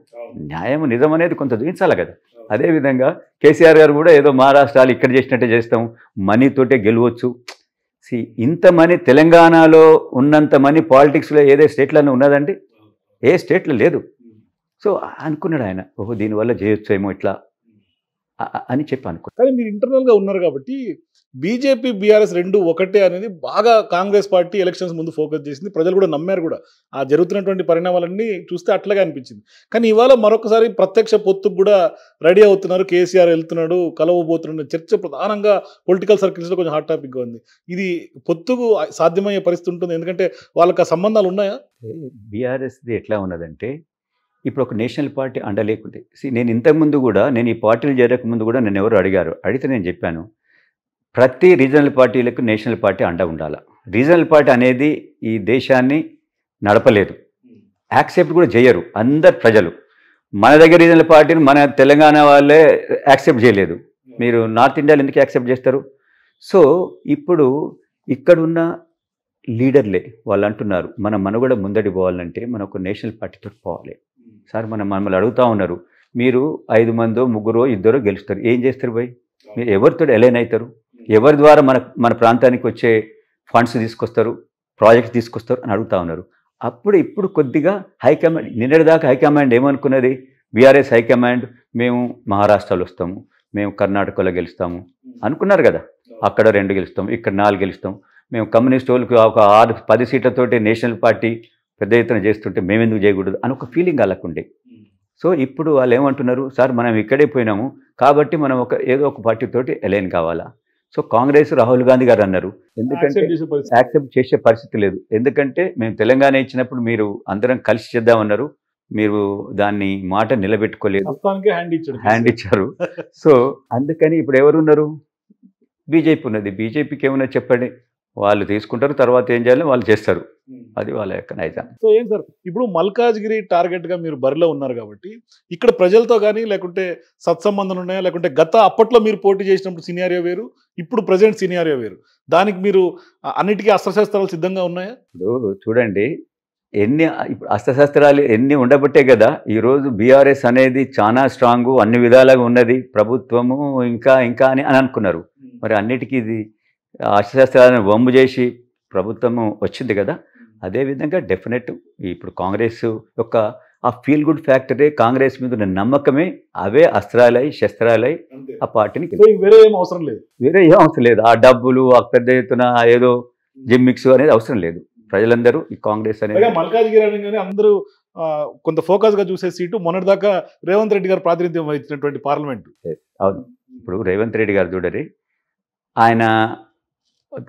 న్యాయం నిజం అనేది కొంత చూపించాలి కదా. అదేవిధంగా కేసీఆర్ గారు కూడా ఏదో మహారాష్ట్రాలు ఇక్కడ చేసినట్టే చేస్తాం, మనీతోటే గెలవచ్చు. ఇంత మనీ తెలంగాణలో ఉన్నంత మనీ పాలిటిక్స్లో ఏదే స్టేట్లలో ఉన్నదండి? ఏ స్టేట్లో లేదు. సో అనుకున్నాడు ఆయన, ఓహో దీనివల్ల చేయొచ్చేమో ఇట్లా అని చెప్పి అనుకున్నాడు. కానీ మీరు ఇంటర్నల్గా ఉన్నారు కాబట్టి బీజేపీ బీఆర్ఎస్ రెండు ఒకటే అనేది బాగా కాంగ్రెస్ పార్టీ ఎలక్షన్స్ ముందు ఫోకస్ చేసింది, ప్రజలు కూడా నమ్మారు కూడా. ఆ జరుగుతున్నటువంటి పరిణామాలన్నీ చూస్తే అట్లాగే అనిపించింది. కానీ ఇవాళ మరొకసారి ప్రత్యక్ష పొత్తుకు కూడా రెడీ అవుతున్నారు, కేసీఆర్ వెళ్తున్నాడు, కలవబోతున్నాడు చర్చ ప్రధానంగా పొలిటికల్ సర్కిల్స్లో కొంచెం హాట్ టాపిక్గా ఉంది. ఇది పొత్తుకు సాధ్యమయ్యే పరిస్థితి ఉంటుంది, ఎందుకంటే వాళ్ళకి ఆ సంబంధాలు ఉన్నాయా? బీఆర్ఎస్ది ఎట్లా ఉన్నదంటే ఇప్పుడు ఒక నేషనల్ పార్టీ అండ లేకుంటే, నేను ఇంతకుముందు కూడా నేను ఈ పార్టీలు చేరకముందు కూడా నన్ను ఎవరు అడిగారు, అడిగితే నేను చెప్పాను ప్రతి రీజనల్ పార్టీలకు నేషనల్ పార్టీ అండ ఉండాలి. రీజనల్ పార్టీ అనేది ఈ దేశాన్ని నడపలేదు, యాక్సెప్ట్ కూడా చేయరు అందరు ప్రజలు. మన దగ్గర రీజనల్ పార్టీని మన తెలంగాణ వాళ్ళే యాక్సెప్ట్ చేయలేదు, మీరు నార్త్ ఇండియాలో ఎందుకు యాక్సెప్ట్ చేస్తారు? సో ఇప్పుడు ఇక్కడున్న లీడర్లే వాళ్ళు అంటున్నారు మన మనుగడ ముందడి పోవాలంటే మనం ఒక నేషనల్ పార్టీతో పోవాలి. సార్ మమ్మల్ని అడుగుతూ ఉన్నారు, మీరు 5 మందో 3 2 గెలుస్తారు, ఏం చేస్తారు భయ్? మీరు ఎవరితో అలైన్ అవుతారు? ఎవరి ద్వారా మన ప్రాంతానికి వచ్చే ఫండ్స్ తీసుకొస్తారు, ప్రాజెక్ట్స్ తీసుకొస్తారు అని అడుగుతూ ఉన్నారు. ఇప్పుడు కొద్దిగా హైకమాండ్, నిన్నటిదాకా హైకమాండ్ ఏమనుకున్నది, బీఆర్ఎస్ హైకమాండ్ మేము మహారాష్ట్రలో వస్తాము, మేము కర్ణాటకలో గెలుస్తాము అనుకున్నారు కదా, అక్కడ 2 గెలుస్తాం, ఇక్కడ 4 గెలుస్తాం, మేము కమ్యూనిస్ట్ వాళ్ళకి ఒక 6-10 సీట్లతోటి నేషనల్ పార్టీ పెద్ద ఎత్తున చేస్తుంటే మేమెందుకు చేయకూడదు అని ఒక ఫీలింగ్ వాళ్ళకుండే. సో ఇప్పుడు వాళ్ళు ఏమంటున్నారు, సార్ మనం ఇక్కడే పోయినాము కాబట్టి మనం ఏదో ఒక పార్టీతోటి అలైన్ కావాలా. సో కాంగ్రెస్ రాహుల్ గాంధీ గారు అన్నారు, ఎందుకంటే యాక్సెప్ట్ చేసే పరిస్థితి లేదు, ఎందుకంటే మేము తెలంగాణ ఇచ్చినప్పుడు మీరు అందరం కలిసి చేద్దామన్నారు, మీరు దాన్ని మాట నిలబెట్టుకోలేదు, హ్యాండ్ ఇచ్చారు. సో అందుకని ఇప్పుడు ఎవరున్నారు? బీజేపీ ఉన్నది. బీజేపీకి ఏమన్నా చెప్పండి, వాళ్ళు తీసుకుంటారు, తర్వాత ఏం చేయాలో వాళ్ళు చేస్తారు, అది వాళ్ళ యొక్క నైజం. సో ఏం సార్ ఇప్పుడు మల్కాజ్గిరి టార్గెట్గా మీరు బరిలో ఉన్నారు కాబట్టి ఇక్కడ ప్రజలతో కానీ లేకుంటే సత్సంబంధాలు ఉన్నాయా, లేకుంటే అప్పట్లో మీరు పోటీ చేసినప్పుడు సినారియో వేరు, ఇప్పుడు ప్రజెంట్ సినారియో వేరు, దానికి మీరు అన్నిటికీ అస్త్రశస్త్రాలు సిద్ధంగా ఉన్నాయా? ఇప్పుడు చూడండి, ఇప్పుడు అస్త్రశస్త్రాలు ఎన్ని ఉండబట్టే కదా ఈరోజు బీఆర్ఎస్ అనేది చాలా స్ట్రాంగు, అన్ని విధాలుగా ఉన్నది, ప్రభుత్వము ఇంకా ఇంకా అని అనుకున్నారు. మరి అన్నిటికీ ఇది అస్త్రశస్త్రాలను వమ్ము చేసి ప్రభుత్వము వచ్చింది కదా. అదేవిధంగా డెఫినెట్ ఇప్పుడు కాంగ్రెస్ యొక్క ఆ ఫీల్ గుడ్ ఫ్యాక్టరీ, కాంగ్రెస్ మీద ఉన్న నమ్మకమే అవే అస్త్రాలై శస్త్రాలై ఆ పార్టీని వేరే ఏం అవసరం లేదు, ఏం అవసరం లేదు. ఆ డబ్బులు ఆ పెద్ద ఎత్తున ఏదో జిమ్మిక్స్ అనేది అవసరం లేదు. ప్రజలందరూ ఈ కాంగ్రెస్ అనేది మల్కాజ్గిరి అనగానే అందరూ కొంత ఫోకస్ గా చూసే సీటు మొన్నటిదాకా రేవంత్ రెడ్డి గారు ప్రాతినిధ్యం వహించినటువంటి పార్లమెంట్. అవును, ఇప్పుడు రేవంత్ రెడ్డి గారు చూడరి, ఆయన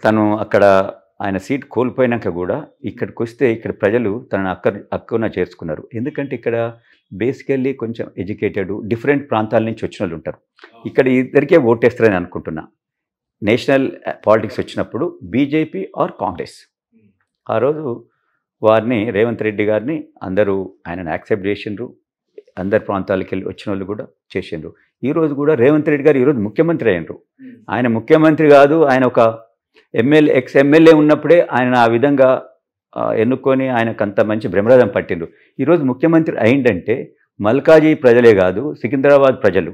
తను అక్కడ ఆయన సీట్ కోల్పోయినాక కూడా ఇక్కడికి వస్తే ఇక్కడ ప్రజలు తనను అక్కున చేర్చుకున్నారు. ఎందుకంటే ఇక్కడ బేసికల్లీ కొంచెం ఎడ్యుకేటెడ్ డిఫరెంట్ ప్రాంతాల నుంచి వచ్చిన వాళ్ళు ఉంటారు. ఇక్కడ ఇద్దరికే ఓటేస్తారని అనుకుంటున్నా. నేషనల్ పాలిటిక్స్ వచ్చినప్పుడు బీజేపీ ఆర్ కాంగ్రెస్, ఆ రోజు వారిని రేవంత్ రెడ్డి గారిని అందరూ ఆయనను యాక్సెప్ట్ చేసిండ్రు. అందరి ప్రాంతాలకు వెళ్ళి వచ్చిన వాళ్ళు కూడా చేసిండ్రు. ఈరోజు కూడా రేవంత్ రెడ్డి గారు ఈరోజు ముఖ్యమంత్రి అయ్యిండ్రు. ఆయన ముఖ్యమంత్రి కాదు, ఆయన ఒక ఎక్స్ ఎమ్మెల్యే ఉన్నప్పుడే ఆయన ఆ విధంగా ఎన్నుకొని ఆయనకు అంత మంచి బ్రహ్మరథం పట్టిండ్రు. ఈరోజు ముఖ్యమంత్రి అయిందంటే మల్కాజీ ప్రజలే కాదు, సికింద్రాబాద్ ప్రజలు,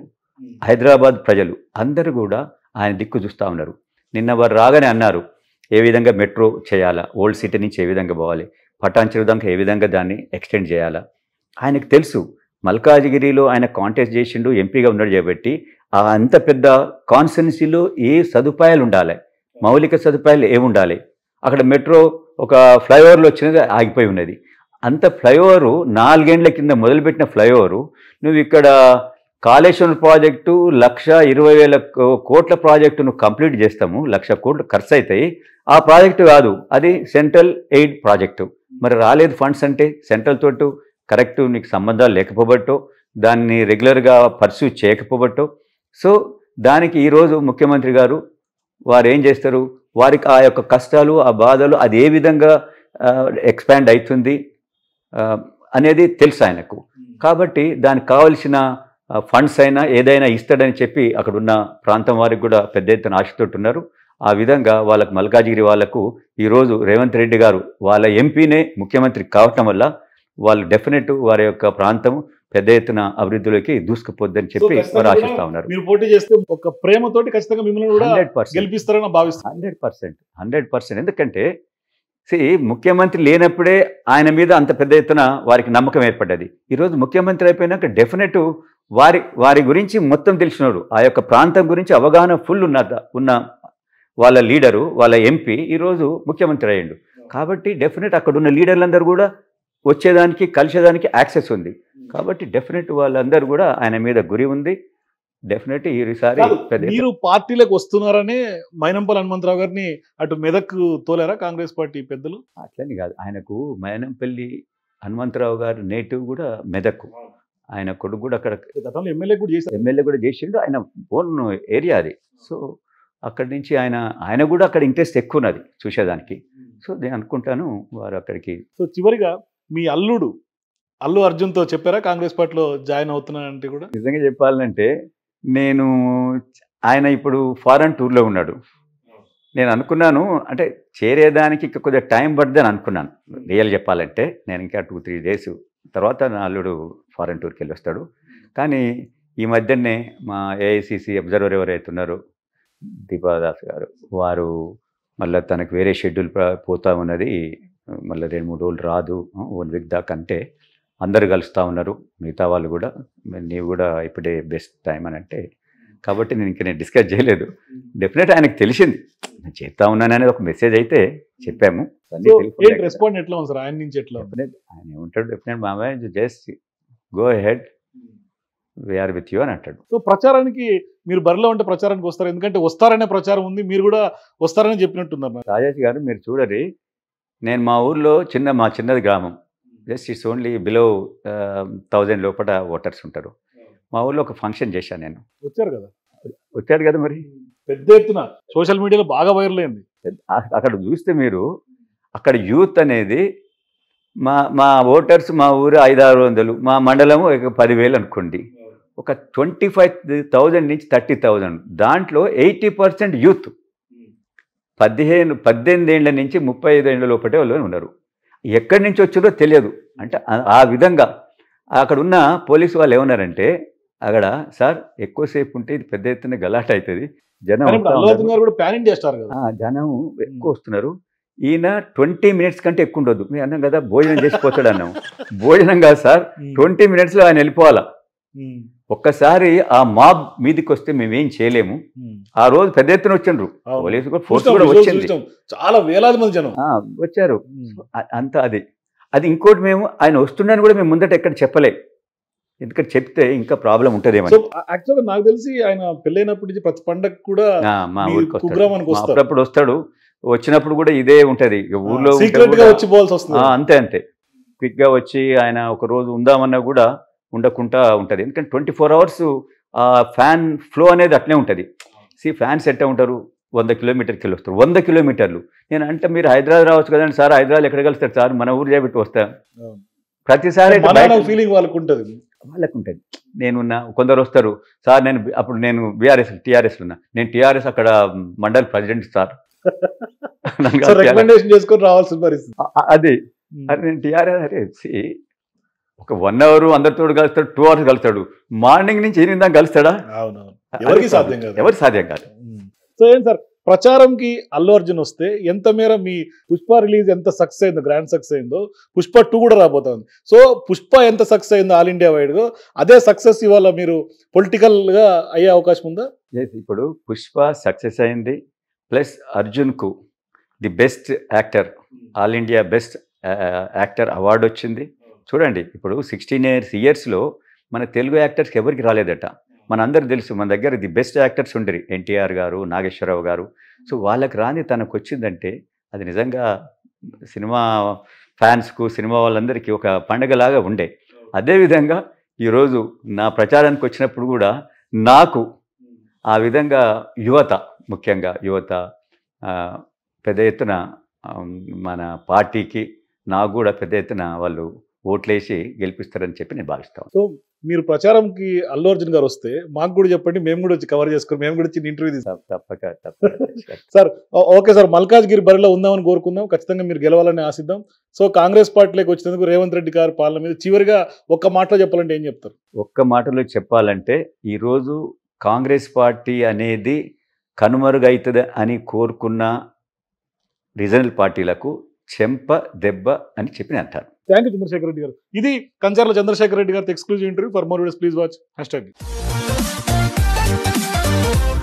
హైదరాబాద్ ప్రజలు అందరూ కూడా ఆయన దిక్కు చూస్తూ ఉన్నారు. నిన్న వారు రాగానే అన్నారు ఏ విధంగా మెట్రో చేయాలా, ఓల్డ్ సిటీ నుంచి ఏ విధంగా పోవాలి, పటాన్ చెరువు దాకా ఏ విధంగా దాన్ని ఎక్స్టెండ్ చేయాలా. ఆయనకు తెలుసు మల్కాజిగిరిలో ఆయన కాంటెస్ట్ చేసిండు, ఎంపీగా ఉన్నాడు కాబట్టి ఆ అంత పెద్ద కాన్స్టిట్యున్సీలో ఏ సదుపాయాలు ఉండాలి, మౌలిక సదుపాయాలు ఏముండాలి. అక్కడ మెట్రో ఒక ఫ్లైఓవర్లో వచ్చినది ఆగిపోయి ఉన్నది. అంత ఫ్లైఓవరు 4 ఏళ్ల కింద మొదలుపెట్టిన ఫ్లైఓవరు నువ్వు ఇక్కడ కాళేశ్వరం ప్రాజెక్టు 1,20,000 కోట్ల ప్రాజెక్టు నువ్వు కంప్లీట్ చేస్తాము, 1,00,000 కోట్లు ఖర్చు అవుతాయి. ఆ ప్రాజెక్టు కాదు, అది సెంట్రల్ ఎయిడ్ ప్రాజెక్టు. మరి రాలేదు ఫండ్స్ అంటే సెంట్రల్ తోటి కరెక్ట్ నీకు సంబంధాలు లేకపోబట్టో, దాన్ని రెగ్యులర్గా పర్సూ చేయకపోబట్టో. సో దానికి ఈరోజు ముఖ్యమంత్రి గారు వారు ఏం చేస్తారు, వారికి ఆ యొక్క కష్టాలు ఆ బాధలు అది ఏ విధంగా ఎక్స్పాండ్ అవుతుంది అనేది తెలుసు ఆయనకు. కాబట్టి దానికి కావలసిన ఫండ్స్ అయినా ఏదైనా ఇస్తాడని చెప్పి అక్కడున్న ప్రాంతం వారికి కూడా పెద్ద ఎత్తున ఆశతోటి ఉన్నారు. ఆ విధంగా వాళ్ళకు మల్కాజిగిరి వాళ్లకు ఈరోజు రేవంత్ రెడ్డి గారు వాళ్ళ ఎంపీనే ముఖ్యమంత్రి కావటం వల్ల వాళ్ళు డెఫినెట్ వారి యొక్క ప్రాంతం పెద్ద ఎత్తున అభివృద్ధిలోకి దూసుకుపోద్దని చెప్పి వారు ఆశిస్తా ఉన్నారు. మీరు పోటీ చేస్తే ఒక ప్రేమతోటి ఖచ్చితంగా మిమ్మల్ని కూడా 100% గెలిపిస్తారని భావిస్తాను. 100%. ఎందుకంటే ముఖ్యమంత్రి లేనప్పుడే ఆయన మీద అంత పెద్ద ఎత్తున వారికి నమ్మకం ఏర్పడ్డది. ఈరోజు ముఖ్యమంత్రి అయిపోయినాక డెఫినెట్ వారి గురించి మొత్తం తెలిసినోడు, ఆ యొక్క ప్రాంతం గురించి అవగాహన ఫుల్ ఉన్న వాళ్ళ లీడరు, వాళ్ళ ఎంపీ ఈరోజు ముఖ్యమంత్రి అయ్యిండు. కాబట్టి డెఫినెట్ అక్కడ ఉన్న లీడర్లందరూ కూడా వచ్చేదానికి కలిసేదానికి యాక్సెస్ ఉంది. కాబట్టి డెఫినెట్ వాళ్ళందరూ కూడా ఆయన మీద గురి ఉంది. డెఫినెట్ ఈసారి మీరు పార్టీలకు వస్తున్నారనే మైనంపల్లి హనుమంతరావు గారిని అటు మెదక్ తోలారా కాంగ్రెస్ పార్టీ పెద్దలు? అట్లని కాదు, ఆయనకు మైనంపల్లి హనుమంతరావు గారు నేటివ్ కూడా మెదక్, ఆయన కొడుకు కూడా అక్కడ గతంలో ఎమ్మెల్యే కూడా చేసిండు, ఆయన ఓన్ ఏరియా అది. సో అక్కడి నుంచి ఆయన కూడా అక్కడ ఇంట్రెస్ట్ ఎక్కువ ఉన్నది చూసేదానికి. సో నేను అనుకుంటాను వారు అక్కడికి. సో చివరిగా మీ అల్లు అర్జున్తో చెప్పారా కాంగ్రెస్ పార్టీలో జాయిన్ అవుతున్నానంటే? కూడా నిజంగా చెప్పాలంటే ఆయన ఇప్పుడు ఫారెన్ టూర్లో ఉన్నాడు. నేను అనుకున్నాను అంటే చేరేదానికి ఇంకా కొద్దిగా టైం పడుతుందని అనుకున్నాను. రియల్ చెప్పాలంటే నేను ఇంకా 2-3 డేస్ తర్వాత నా అల్లుడు ఫారెన్ టూర్కి వెళ్ళి వస్తాడు. కానీ ఈ మధ్యనే మా ఏఐసిసి అబ్జర్వర్ ఎవరైతే ఉన్నారో దీపాదాస్ గారు, వారు మళ్ళీ తనకు వేరే షెడ్యూల్ పోతా ఉన్నది, మళ్ళీ 2-3 రోజులు రాదు, 1 వీక్ దాకా అంటే అందరు కలుస్తూ ఉన్నారు. మిగతా వాళ్ళు కూడా నీవు కూడా ఇప్పుడే బెస్ట్ టైం అని అంటే, కాబట్టి నేను డిస్కస్ చేయలేదు. డెఫినెట్ ఆయనకు తెలిసింది నేను చేస్తా ఉన్నాను అనేది ఒక మెసేజ్ అయితే చెప్పాము. రెస్పాండ్ ఎట్లా ఉంది సార్ ఆయన నుంచి? ఎట్లా ఆయన ఏమంటాడు, డెఫినెట్ మామయ్య just go ahead, we're with you అని అంటాడు. సో ప్రచారానికి మీరు బరిలో ఉంటే ప్రచారానికి వస్తారు, ఎందుకంటే వస్తారనే ప్రచారం ఉంది, మీరు కూడా వస్తారని చెప్పినట్టున్నారు. రాజేష్ గారు మీరు చూడరి, నేను మా ఊర్లో మా చిన్నది గ్రామం, జస్ట్ ఇట్స్ ఓన్లీ బిలో 1000 లోపల ఓటర్స్ ఉంటారు. మా ఊర్లో ఒక ఫంక్షన్ చేశాను నేను. వచ్చారు కదా మరి పెద్ద ఎత్తున సోషల్ మీడియాలో బాగా వైరల్ అయింది. అక్కడ చూస్తే మీరు అక్కడ యూత్ అనేది మా ఓటర్స్ మా ఊరు 500-600, మా మండలము 10,000 అనుకోండి. ఒక 25,000 నుంచి 30,000, దాంట్లో 80% యూత్ 18 ఏళ్ల నుంచి 35 ఏళ్ల లోపటే వాళ్ళు ఉన్నారు. ఎక్కడి నుంచి వచ్చారో తెలియదు. అంటే ఆ విధంగా అక్కడ ఉన్న పోలీసు వాళ్ళు ఏమన్నారంటే, అక్కడ సార్ ఎక్కువసేపు ఉంటే ఇది పెద్ద ఎత్తున గలాట అవుతుంది, జనం ఎక్కువ వస్తున్నారు, ఈయన 20 మినిట్స్ కంటే ఎక్కువ ఉండొద్దు. మేము అన్నాం కదా భోజనం చేసిపోతాడు అన్నాము. భోజనం కాదు సార్, 20 మినిట్స్లో ఆయన వెళ్ళిపోవాలా. ఒక్కసారి ఆ మాబ్ మీదికి వస్తే మేమేం చేయలేము. ఆ రోజు పెద్ద ఎత్తున వచ్చిండ్రు పోలీసు కూడా, ఫోర్స్ కూడా వచ్చింది, చాలా వేలాది మంది జనం వచ్చారు. అంతా అది ఇంకోటి, మేము ఆయన వస్తున్నాను కూడా మేము ముందట ఎక్కడ చెప్పలే. ఎందుకంటే చెప్తే ఇంకా ప్రాబ్లం సో ఉంటుందేమని. యాక్చువల్గా నాకు తెలిసి ఆయన పెళ్ళైనప్పటి నుంచి ప్రతి పండగ కూడా మా మీ ఊరికి వస్తాడు, కుగ్రామానికి వస్తారు. అప్పుడప్పుడు వస్తాడు. వచ్చినప్పుడు కూడా ఇదే ఉంటది, ఊర్లో ఉంటే సీక్రెట్ గా కూడా- వచ్చి పోవాల్సి వస్తుంది. అంతే అంతే క్విక్ గా వచ్చి ఆయన ఒక రోజు ఉందామన్నా కూడా ఉండకుండా ఉంటది. ఎందుకంటే 24 hours ఆ ఫ్యాన్ ఫ్లో అనేది అట్లే ఉంటది. ఫ్యాన్స్ ఎట్లా ఉంటారు, 100 కిలోమీటర్కి వెళ్ళి వస్తారు, 100 కిలోమీటర్లు. నేను అంటే మీరు హైదరాబాద్ రావచ్చు కదండి సార్, హైదరాబాద్ ఎక్కడ కలుస్తారు సార్, మన ఊరు చేపెట్టి వస్తా. అవును. ప్రతిసారి అయితే మన బయట- ఫీలింగ్ వాళ్ళకు ఉంటుంది. వాళ్ళకు ఉంటుంది. కొందరు వస్తారు సార్, అప్పుడు నేను టీఆర్ఎస్ ఉన్నా, నేను టీఆర్ఎస్ అక్కడ mandal president sir. So recommendation చేసుకొని రావాల్సిన పరిస్థితి. అది అరే నేను టీఆర్ఎస్ అరే ఒక 1 hour అందరితో కలుస్తాడు, 2 hours కలుస్తాడు, మార్నింగ్ నుంచి 8 దాకా కలుస్తాడా? అవునవును, ఎవరికి సాధ్యం కాదు. ఎవరికి సాధ్యం కాదు. సో ఏం సార్, ప్రచారంకి అల్లు అర్జున్ వస్తే ఎంత మేర మీ పుష్ప రిలీజ్ ఎంత సక్సెస్ అయిందో, గ్రాండ్ సక్సెస్ అయిందో, పుష్ప 2 కూడా రాబోతుంది. సో పుష్ప ఎంత సక్సెస్ అయిందో ఆల్ ఇండియా వైడ్గా, అదే సక్సెస్ ఇవాళ మీరు పొలిటికల్గా అయ్యే అవకాశం ఉందా? ఇప్పుడు పుష్ప సక్సెస్ అయింది, ప్లస్ అర్జున్కు the best actor, all India best actor award వచ్చింది. చూడండి ఇప్పుడు 16 yearsలో మన తెలుగు యాక్టర్స్కి ఎవరికి రాలేదట. మనందరికి తెలుసు, మన దగ్గర ది బెస్ట్ యాక్టర్స్ ఉండరు, ఎన్టీఆర్ గారు, నాగేశ్వరరావు గారు. సో వాళ్ళకి రాని తనకు వచ్చిందంటే అది నిజంగా సినిమా ఫ్యాన్స్కు, సినిమా వాళ్ళందరికీ ఒక పండగలాగా ఉండే. అదేవిధంగా ఈరోజు నా ప్రచారానికి వచ్చినప్పుడు కూడా నాకు ఆ విధంగా యువత, ముఖ్యంగా యువత పెద్ద ఎత్తున మన పార్టీకి నాకు కూడా పెద్ద ఎత్తున వాళ్ళు ఓట్లేసి గెలిపిస్తారని చెప్పి నేను భావిస్తాను. సో మీరు ప్రచారంకి అల్లు అర్జున్ గారు వస్తే మాకు కూడా చెప్పండి, మేము కూడా వచ్చి కవర్ చేసుకుని మేము కూడా వచ్చి ఇంటర్వ్యూ తీస్తాం. తప్పక సార్ ఓకే సార్, మల్కాజ్గిరి బరిలో ఉందామని కోరుకుందాం, ఖచ్చితంగా మీరు గెలవాలని ఆశిద్దాం. సో కాంగ్రెస్ పార్టీలోకి వచ్చినందుకు రేవంత్ రెడ్డి గారు పాలన మీద చివరిగా ఒక్క మాటలో చెప్పాలంటే ఏం చెప్తారు? ఒక్క మాటలో చెప్పాలంటే ఈరోజు కాంగ్రెస్ పార్టీ అనేది కనుమరుగవుతుంది అని కోరుకున్న రీజనల్ పార్టీలకు చెంప దెబ్బ అని చెప్పి నేను అంటాను. థ్యాంక్ యూ చంద్రశేఖర్ రెడ్డి గారు. ఇది కంచర్ల చంద్రశేఖర్ రెడ్డి గారితో exclusive interview. For more videos please watch #.